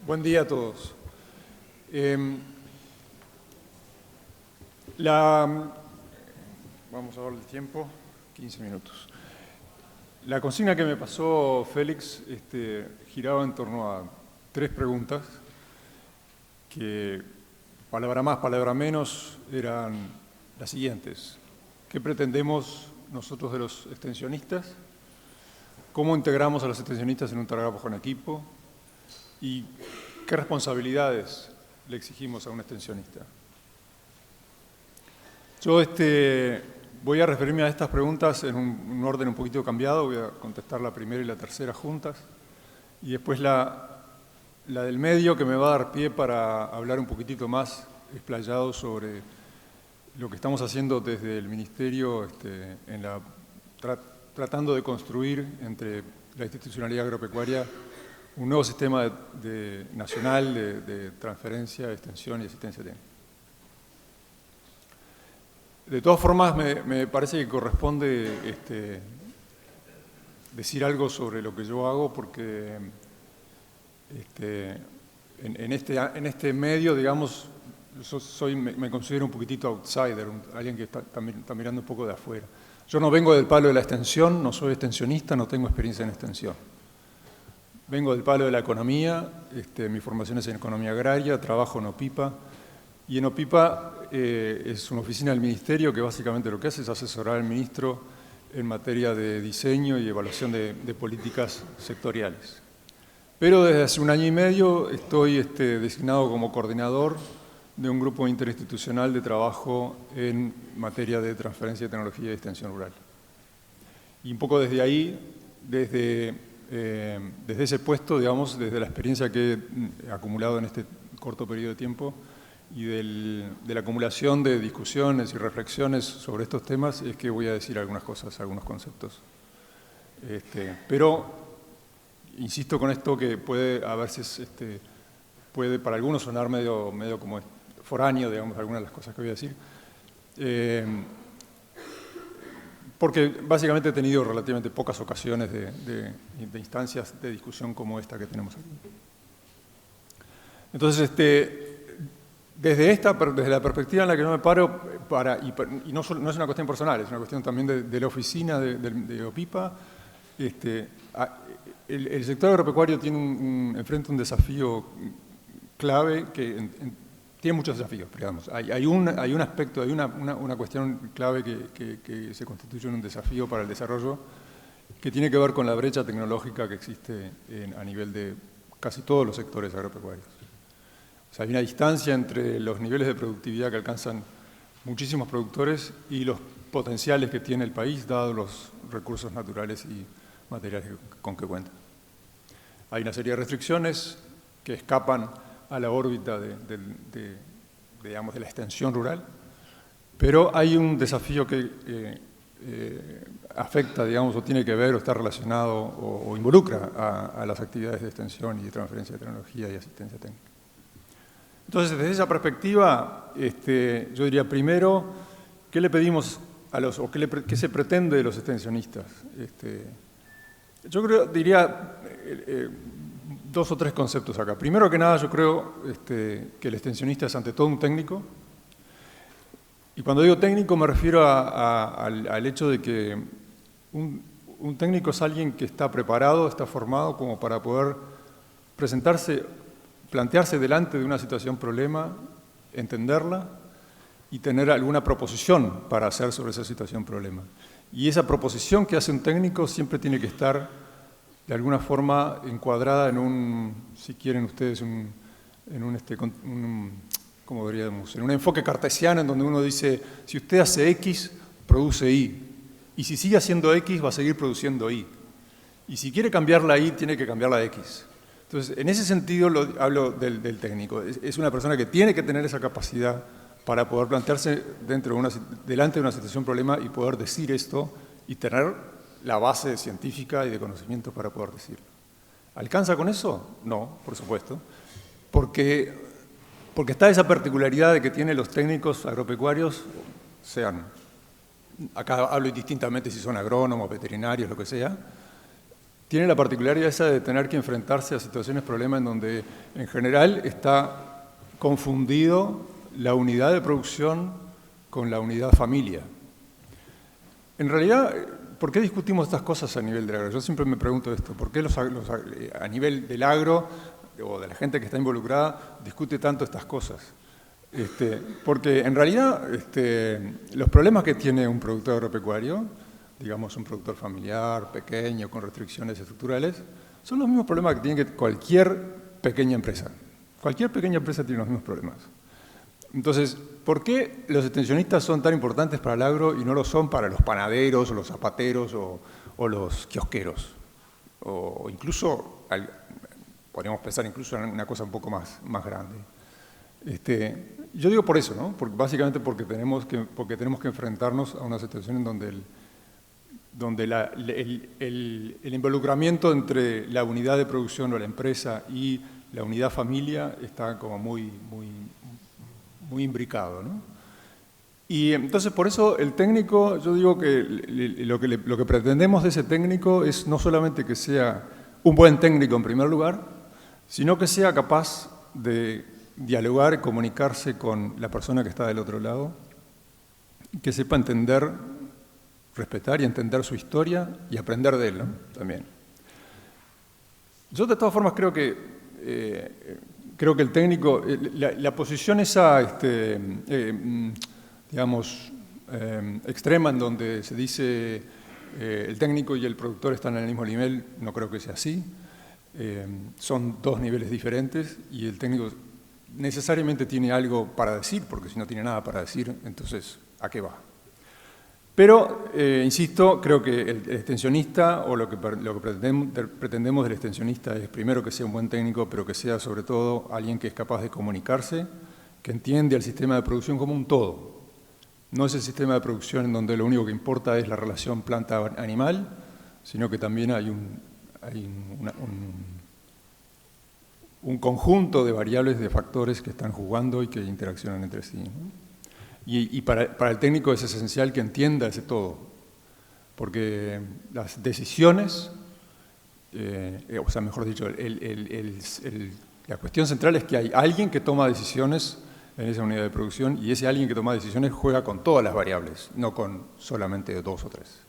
Buen día a todos. Vamos a ver el tiempo, 15 minutos. La consigna que me pasó Félix giraba en torno a 3 preguntas que, palabra más, palabra menos, eran las siguientes. ¿Qué pretendemos nosotros de los extensionistas? ¿Cómo integramos a los extensionistas en un trabajo en equipo? ¿Y qué responsabilidades le exigimos a un extensionista? Yo voy a referirme a estas preguntas en un orden un poquito cambiado. Voy a contestar la primera y la tercera juntas. Y después la del medio, que me va a dar pie para hablar un poquitito más explayado sobre lo que estamos haciendo desde el Ministerio tratando de construir entre la institucionalidad agropecuaria un nuevo sistema nacional de transferencia, extensión y asistencia técnica. De todas formas, me parece que corresponde decir algo sobre lo que yo hago, porque en este medio, digamos, me considero un poquitito outsider, alguien que está mirando un poco de afuera. Yo no vengo del palo de la extensión, no soy extensionista, no tengo experiencia en extensión. Vengo del palo de la economía, mi formación es en economía agraria, trabajo en OPIPA, y en OPIPA es una oficina del Ministerio que básicamente lo que hace es asesorar al ministro en materia de diseño y evaluación de políticas sectoriales. Pero desde hace 1 año y medio estoy designado como coordinador de un grupo interinstitucional de trabajo en materia de transferencia de tecnología y extensión rural. Y un poco desde ahí, desde ese puesto, digamos, desde la experiencia que he acumulado en este corto periodo de tiempo y de la acumulación de discusiones y reflexiones sobre estos temas, es que voy a decir algunas cosas, algunos conceptos. Pero insisto con esto que puede a veces puede para algunos sonar medio como foráneo, digamos, algunas de las cosas que voy a decir. Porque básicamente he tenido relativamente pocas ocasiones de instancias de discusión como esta que tenemos aquí. Entonces, desde la perspectiva en la que yo me paro, y no es una cuestión personal, es una cuestión también de la oficina de OPIPA, el sector agropecuario enfrenta un desafío clave que tiene muchos desafíos, digamos. Hay un aspecto, hay una cuestión clave que se constituye en un desafío para el desarrollo que tiene que ver con la brecha tecnológica que existe a nivel de casi todos los sectores agropecuarios. O sea, hay una distancia entre los niveles de productividad que alcanzan muchísimos productores y los potenciales que tiene el país, dados los recursos naturales y materiales con que cuenta. Hay una serie de restricciones que escapan a la órbita de la extensión rural, pero hay un desafío que afecta, digamos, o tiene que ver, o está relacionado, o involucra a las actividades de extensión y de transferencia de tecnología y asistencia técnica. Entonces, desde esa perspectiva, yo diría primero, ¿qué le pedimos o qué se pretende de los extensionistas? Yo diría 2 o 3 conceptos acá. Primero que nada, yo creo que el extensionista es ante todo un técnico. Y cuando digo técnico me refiero al hecho de que un técnico es alguien que está preparado, está formado como para poder plantearse delante de una situación problema, entenderla y tener alguna proposición para hacer sobre esa situación problema. Y esa proposición que hace un técnico siempre tiene que estar de alguna forma encuadrada si quieren ustedes, ¿cómo diríamos? En un enfoque cartesiano en donde uno dice, si usted hace X, produce Y. Y si sigue haciendo X, va a seguir produciendo Y. Y si quiere cambiar la Y, tiene que cambiar la X. Entonces, en ese sentido hablo del técnico. Es una persona que tiene que tener esa capacidad para poder plantearse delante de una situación problema y poder decir esto y tener la base científica y de conocimiento para poder decirlo. ¿Alcanza con eso? No, por supuesto, porque está esa particularidad de que tienen los técnicos agropecuarios, acá hablo indistintamente si son agrónomos, veterinarios, lo que sea, tiene la particularidad esa de tener que enfrentarse a situaciones, problemas en donde en general está confundido la unidad de producción con la unidad familia. En realidad, ¿por qué discutimos estas cosas a nivel del agro? Yo siempre me pregunto esto, ¿por qué a nivel del agro o de la gente que está involucrada discute tanto estas cosas? Porque en realidad los problemas que tiene un productor agropecuario, digamos un productor familiar, pequeño, con restricciones estructurales, son los mismos problemas que tiene cualquier pequeña empresa. Cualquier pequeña empresa tiene los mismos problemas. Entonces, ¿por qué los extensionistas son tan importantes para el agro y no lo son para los panaderos, o los zapateros, o los kiosqueros? O incluso, podríamos pensar incluso en una cosa un poco más grande. Yo digo por eso, ¿no? Básicamente porque tenemos que enfrentarnos a una situación en donde el involucramiento entre la unidad de producción o la empresa y la unidad familia está como muy imbricado, ¿no? Y entonces por eso el técnico, yo digo que lo que pretendemos de ese técnico es no solamente que sea un buen técnico en primer lugar, sino que sea capaz de dialogar y comunicarse con la persona que está del otro lado, que sepa entender, respetar y entender su historia y aprender de él, ¿no? También. Yo de todas formas creo que el técnico, la posición esa, digamos, extrema en donde se dice el técnico y el productor están en el mismo nivel, no creo que sea así. Son dos niveles diferentes y el técnico necesariamente tiene algo para decir, porque si no tiene nada para decir, entonces, ¿a qué va? Pero, insisto, creo que el extensionista, o lo que pretendemos del extensionista es primero que sea un buen técnico, pero que sea sobre todo alguien que es capaz de comunicarse, que entiende al sistema de producción como un todo. No es el sistema de producción en donde lo único que importa es la relación planta-animal, sino que también hay un conjunto de variables, de factores que están jugando y que interaccionan entre sí, ¿no? Y para el técnico es esencial que entienda ese todo, porque las decisiones, o sea, mejor dicho, la cuestión central es que hay alguien que toma decisiones en esa unidad de producción y ese alguien que toma decisiones juega con todas las variables, no con solamente dos o tres.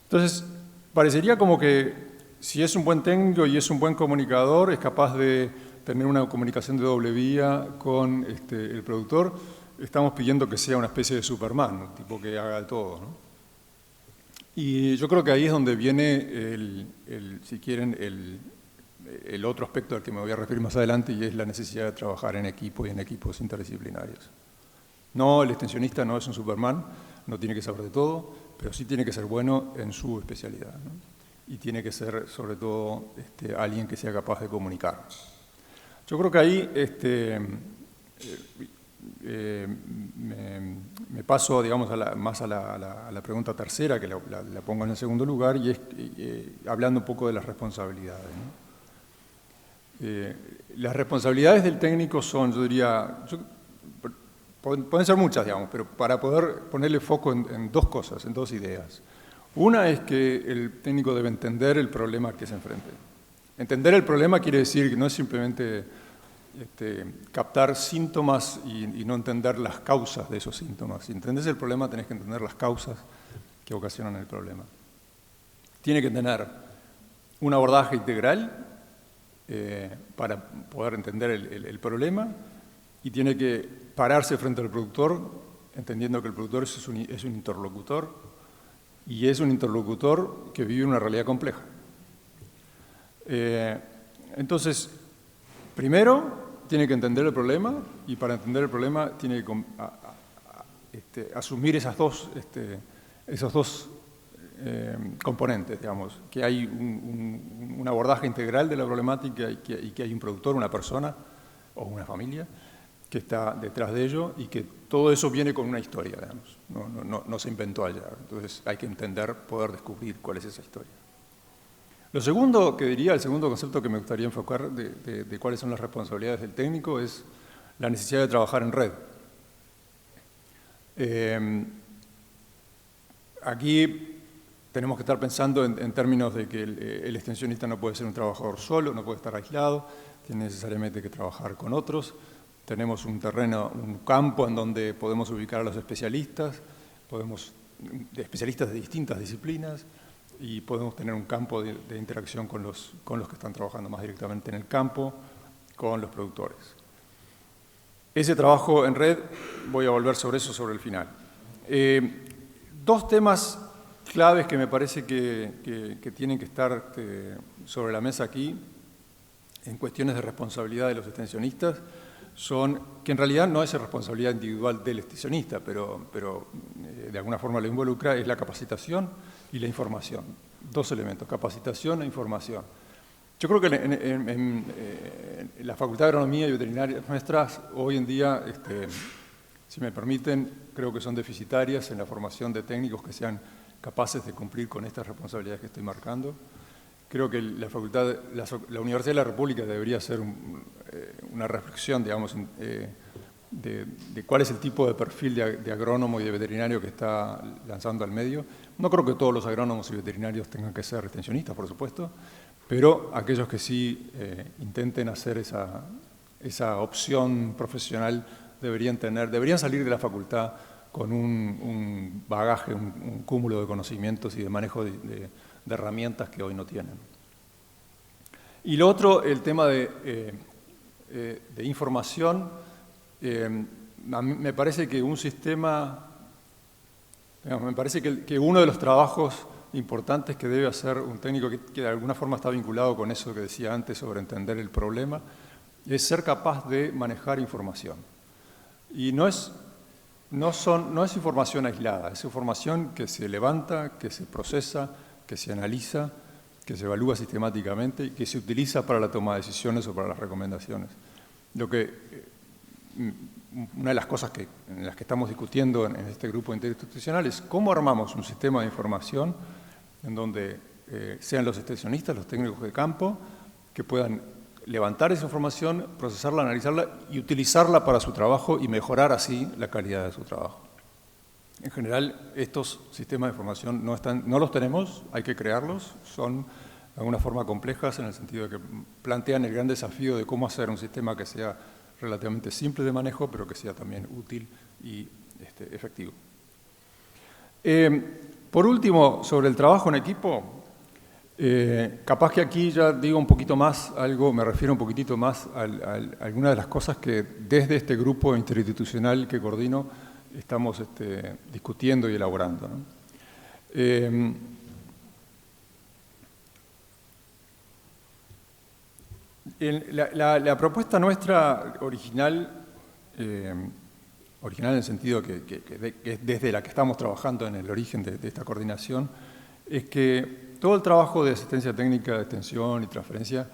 Entonces, parecería como que si es un buen técnico y es un buen comunicador, es capaz de tener una comunicación de doble vía con el productor, estamos pidiendo que sea una especie de Superman, un tipo que haga de todo, ¿no? Y yo creo que ahí es donde viene, si quieren, el otro aspecto al que me voy a referir más adelante, y es la necesidad de trabajar en equipo y en equipos interdisciplinarios. No, el extensionista no es un Superman, no tiene que saber de todo, pero sí tiene que ser bueno en su especialidad, ¿no? Y tiene que ser, sobre todo, alguien que sea capaz de comunicar. Yo creo que ahí me paso, digamos, más a la pregunta tercera, que la pongo en el segundo lugar, y es hablando un poco de las responsabilidades, ¿no? Las responsabilidades del técnico son, yo diría, pueden ser muchas, digamos, pero para poder ponerle foco en dos cosas, en dos ideas. Una es que el técnico debe entender el problema al que se enfrenta. Entender el problema quiere decir que no es simplemente captar síntomas y no entender las causas de esos síntomas. Si entendés el problema, tenés que entender las causas que ocasionan el problema. Tiene que tener un abordaje integral para poder entender el problema y tiene que pararse frente al productor, entendiendo que el productor es un interlocutor y es un interlocutor que vive una realidad compleja. Entonces, primero, tiene que entender el problema y para entender el problema tiene que asumir esos dos componentes, digamos, que hay un abordaje integral de la problemática y que hay un productor, una persona o una familia que está detrás de ello y que todo eso viene con una historia, digamos, no se inventó allá. Entonces hay que entender, poder descubrir cuál es esa historia. Lo segundo que diría, el segundo concepto que me gustaría enfocar de cuáles son las responsabilidades del técnico es la necesidad de trabajar en red. Aquí tenemos que estar pensando en términos de que el extensionista no puede ser un trabajador solo, no puede estar aislado, tiene necesariamente que trabajar con otros. Tenemos un terreno, un campo en donde podemos ubicar a los especialistas, especialistas de distintas disciplinas, y podemos tener un campo de interacción con los que están trabajando más directamente en el campo, con los productores. Ese trabajo en red, voy a volver sobre eso sobre el final. Dos temas claves que me parece que tienen que estar sobre la mesa aquí, en cuestiones de responsabilidad de los extensionistas, son que en realidad no es responsabilidad individual del extensionista, pero de alguna forma lo involucra, es la capacitación y la información. Dos elementos, capacitación e información. Yo creo que en la Facultad de Agronomía y Veterinaria nuestras, hoy en día, si me permiten, creo que son deficitarias en la formación de técnicos que sean capaces de cumplir con estas responsabilidades que estoy marcando. Creo que la Universidad de la República debería hacer una reflexión, digamos, de cuál es el tipo de perfil de agrónomo y de veterinario que está lanzando al medio. No creo que todos los agrónomos y veterinarios tengan que ser extensionistas, por supuesto, pero aquellos que sí intenten hacer esa opción profesional deberían salir de la facultad con un bagaje, un cúmulo de conocimientos y de manejo de herramientas que hoy no tienen. Y lo otro, el tema de información. A mí me parece que un sistema, me parece que uno de los trabajos importantes que debe hacer un técnico que de alguna forma está vinculado con eso que decía antes sobre entender el problema, es ser capaz de manejar información. Y no es información aislada, es información que se levanta, que se procesa, que se analiza, que se evalúa sistemáticamente y que se utiliza para la toma de decisiones o para las recomendaciones. Una de las cosas en las que estamos discutiendo en este grupo interinstitucional es cómo armamos un sistema de información en donde sean los extensionistas, los técnicos de campo, que puedan levantar esa información, procesarla, analizarla y utilizarla para su trabajo y mejorar así la calidad de su trabajo. En general, estos sistemas de información no los tenemos, hay que crearlos, son de alguna forma complejas en el sentido de que plantean el gran desafío de cómo hacer un sistema que sea relativamente simple de manejo, pero que sea también útil y efectivo. Por último, sobre el trabajo en equipo, capaz que aquí ya digo un poquito más algo, me refiero un poquitito más a algunas de las cosas que desde este grupo interinstitucional que coordino estamos discutiendo y elaborando, ¿no? La propuesta nuestra original en el sentido que es desde la que estamos trabajando en el origen de esta coordinación, es que todo el trabajo de asistencia técnica, de extensión y transferencia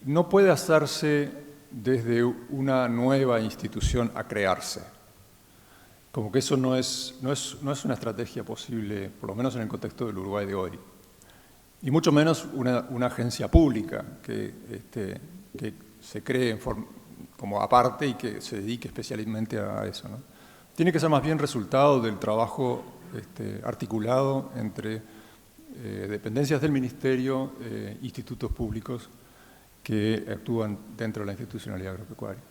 no puede hacerse desde una nueva institución a crearse. Como que eso no es una estrategia posible, por lo menos en el contexto del Uruguay de hoy. Y mucho menos una agencia pública que se cree como aparte y que se dedique especialmente a eso, ¿no? Tiene que ser más bien resultado del trabajo articulado entre dependencias del Ministerio, institutos públicos que actúan dentro de la institucionalidad agropecuaria.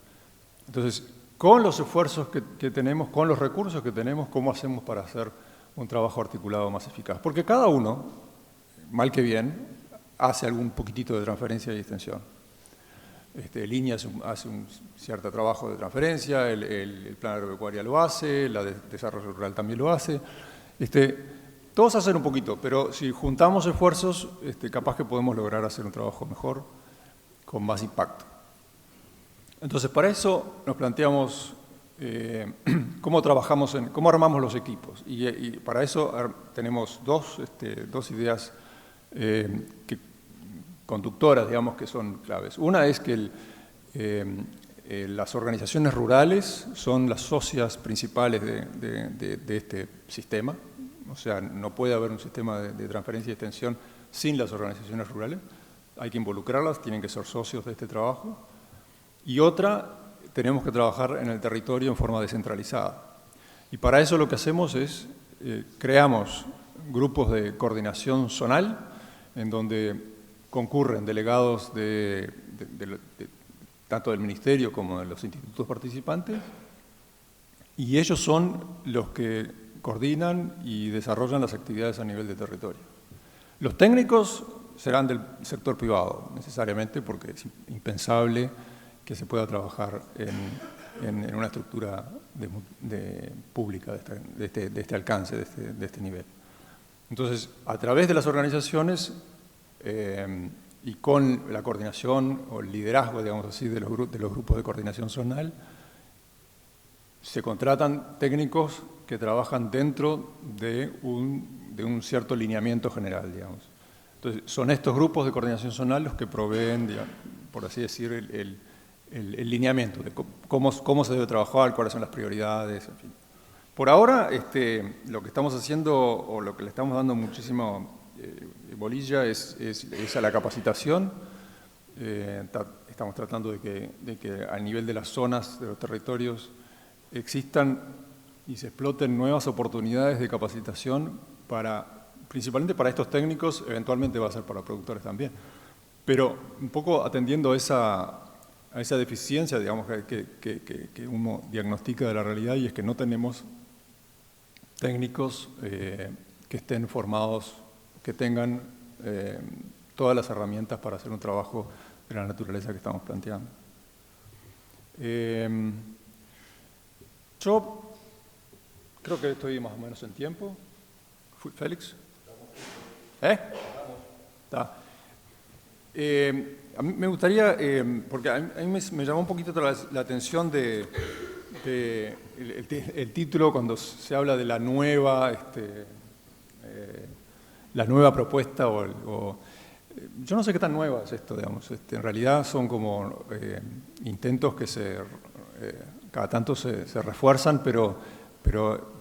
Entonces, con los esfuerzos que tenemos, con los recursos que tenemos, ¿cómo hacemos para hacer un trabajo articulado más eficaz? Porque cada uno, mal que bien, hace algún poquitito de transferencia y extensión. Línea hace un cierto trabajo de transferencia, el plan agropecuario lo hace, la de desarrollo rural también lo hace. Todos hacen un poquito, pero si juntamos esfuerzos, capaz que podemos lograr hacer un trabajo mejor, con más impacto. Entonces, para eso nos planteamos cómo armamos los equipos. Y para eso tenemos dos ideas conductoras, digamos, que son claves. Una es que las organizaciones rurales son las socias principales de este sistema. O sea, no puede haber un sistema de transferencia y extensión sin las organizaciones rurales. Hay que involucrarlas, tienen que ser socios de este trabajo. Y otra, tenemos que trabajar en el territorio en forma descentralizada. Y para eso lo que hacemos es, creamos grupos de coordinación zonal, en donde concurren delegados tanto del Ministerio como de los institutos participantes, y ellos son los que coordinan y desarrollan las actividades a nivel de territorio. Los técnicos serán del sector privado, necesariamente, porque es impensable que se pueda trabajar en una estructura pública de este alcance, de este nivel. Entonces, a través de las organizaciones y con la coordinación o el liderazgo, digamos así, de los grupos de coordinación zonal, se contratan técnicos que trabajan dentro de un cierto lineamiento general, digamos. Entonces, son estos grupos de coordinación zonal los que proveen, digamos, por así decir, el lineamiento de cómo se debe trabajar, cuáles son las prioridades, en fin. Por ahora, lo que estamos haciendo, o lo que le estamos dando muchísimo bolilla es a la capacitación. Estamos tratando de que a nivel de las zonas, de los territorios, existan y se exploten nuevas oportunidades de capacitación principalmente para estos técnicos, eventualmente va a ser para productores también. Pero un poco atendiendo a esa deficiencia, digamos, que uno diagnostica de la realidad, y es que no tenemos técnicos que estén formados, que tengan todas las herramientas para hacer un trabajo de la naturaleza que estamos planteando. Yo creo que estoy más o menos en tiempo. ¿Félix? Está. A mí me gustaría, porque a mí me llamó un poquito la atención el título cuando se habla de la nueva propuesta, yo no sé qué tan nueva es esto, digamos. En realidad son como intentos que cada tanto se refuerzan, pero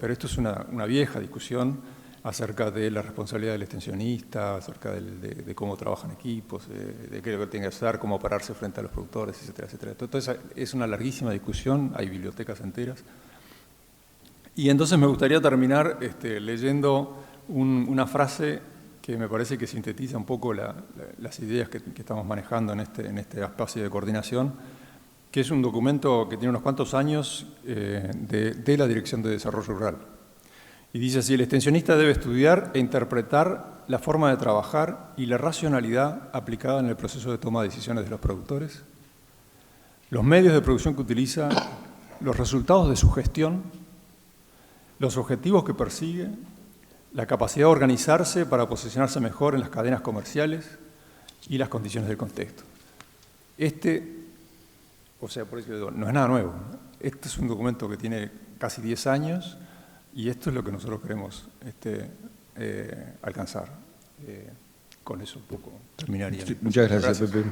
esto es una vieja discusión acerca de la responsabilidad del extensionista, acerca de cómo trabajan equipos, de qué es lo que tiene que hacer, cómo pararse frente a los productores, etcétera, etcétera. Entonces es una larguísima discusión, hay bibliotecas enteras. Y entonces me gustaría terminar leyendo una frase que me parece que sintetiza un poco las ideas que estamos manejando en este espacio de coordinación, que es un documento que tiene unos cuantos años de la Dirección de Desarrollo Rural. Y dice así: el extensionista debe estudiar e interpretar la forma de trabajar y la racionalidad aplicada en el proceso de toma de decisiones de los productores, los medios de producción que utiliza, los resultados de su gestión, los objetivos que persigue, la capacidad de organizarse para posicionarse mejor en las cadenas comerciales y las condiciones del contexto. O sea, por eso digo, no es nada nuevo, ¿no? Este es un documento que tiene casi 10 años y esto es lo que nosotros queremos alcanzar. Con eso un poco terminaría. Muchas gracias, Pepe.